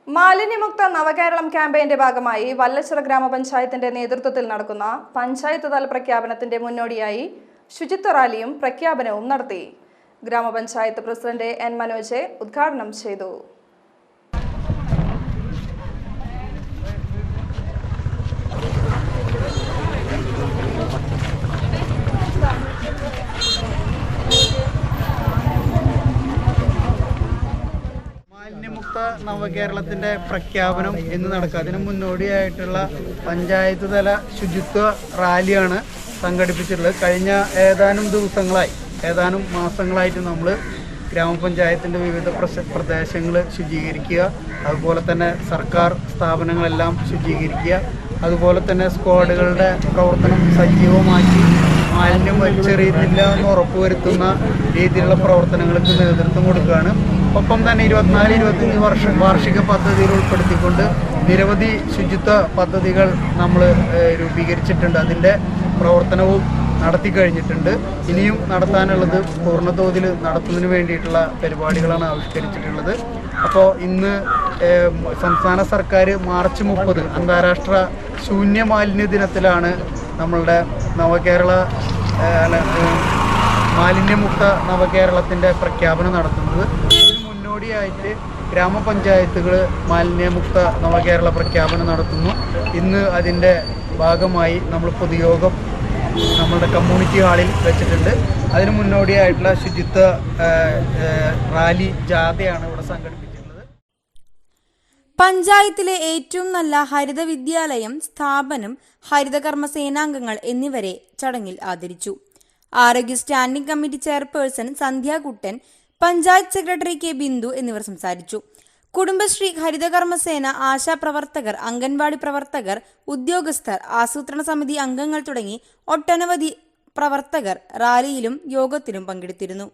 മാലിന്യമുക്ത നവകേരളം ക്യാമ്പയിന്റെ ഭാഗമായി വല്ലച്ചിറ ഗ്രാമപഞ്ചായത്തിന്റെ നേതൃത്വത്തിൽ നടക്കുന്ന പഞ്ചായത്ത് തല പ്രഖ്യാപനത്തിന്റെ മുന്നോടിയായി ശുചിത്വ റാലിയും പ്രഖ്യാപനവും നടത്തി. ഗ്രാമപഞ്ചായത്ത് പ്രസിഡന്റ് എൻ മനോജ് ഉദ്ഘാടനം ചെയ്തു. മാലിന്യമുക്ത നവകേരളത്തിന്റെ പ്രഖ്യാപനം ഇന്ന് നടക്കുക. അതിന് മുന്നോടിയായിട്ടുള്ള പഞ്ചായത്ത് തല ശുചിത്വ റാലിയാണ് സംഘടിപ്പിച്ചിട്ടുള്ളത്. കഴിഞ്ഞ ഏതാനും മാസങ്ങളായിട്ട് നമ്മൾ ഗ്രാമപഞ്ചായത്തിൻ്റെ വിവിധ പ്രദേശങ്ങൾ ശുചീകരിക്കുക, അതുപോലെ തന്നെ സർക്കാർ സ്ഥാപനങ്ങളെല്ലാം ശുചീകരിക്കുക, അതുപോലെ തന്നെ സ്ക്വാഡുകളുടെ പ്രവർത്തനം സജീവമാക്കി മാലിന്യം വലിച്ചെറിയുന്നില്ല എന്ന് ഉറപ്പുവരുത്തുന്ന രീതിയിലുള്ള പ്രവർത്തനങ്ങൾക്ക് നേതൃത്വം കൊടുക്കുകയാണ്. ഒപ്പം തന്നെ 24-25 വാർഷിക പദ്ധതിയിൽ ഉൾപ്പെടുത്തിക്കൊണ്ട് നിരവധി ശുചിത്വ പദ്ധതികൾ നമ്മൾ രൂപീകരിച്ചിട്ടുണ്ട്. അതിൻ്റെ പ്രവർത്തനവും നടത്തി കഴിഞ്ഞിട്ടുണ്ട്. ഇനിയും നടത്താനുള്ളത് പൂർണ്ണതോതിൽ നടത്തുന്നതിന് വേണ്ടിയിട്ടുള്ള പരിപാടികളാണ് ആവിഷ്കരിച്ചിട്ടുള്ളത്. അപ്പോൾ ഇന്ന് സംസ്ഥാന സർക്കാർ മാർച്ച് 30 അന്താരാഷ്ട്ര ശൂന്യ മാലിന്യ ദിനത്തിലാണ് നമ്മളുടെ മാലിന്യമുക്ത നവകേരളത്തിൻ്റെ പ്രഖ്യാപനം നടത്തുന്നത്. ഇതിന് മുന്നോടിയായിട്ട് ഗ്രാമപഞ്ചായത്തുകൾ മാലിന്യമുക്ത നവകേരള പ്രഖ്യാപനം നടത്തുന്നു. ഇന്ന് അതിൻ്റെ ഭാഗമായി നമ്മൾ പൊതുയോഗം നമ്മളുടെ കമ്മ്യൂണിറ്റി ഹാളിൽ വെച്ചിട്ടുണ്ട്. അതിന് മുന്നോടിയായിട്ടുള്ള ശുചിത്വ റാലി ജാഥയാണ് ഇവിടെ സംഘടിപ്പിച്ചിട്ടുള്ളത്. പഞ്ചായത്തിലെ ഏറ്റവും നല്ല ഹരിത വിദ്യാലയം സ്ഥാപനം, ഹരിതകർമ്മ സേനാംഗങ്ങൾ എന്നിവരെ ചടങ്ങിൽ ആദരിച്ചു. ആരോഗ്യ standing committee chairperson Sandhyakuttan, panchayat secretary K Bindu എന്നിവർ സംസാരിച്ചു. കുടുംബശ്രീ, ഹരിതകർമ്മസേന, ആശാപ്രവർത്തകർ, അംഗൻവാടി പ്രവർത്തകർ, ഉദ്യോഗസ്ഥർ, ആസൂത്രണ സമിതി അംഗങ്ങൾ തുടങ്ങി ഒട്ടനവധി പ്രവർത്തകർ റാലിയിലും യോഗത്തിലും പങ്കെടുത്തിരുന്നു.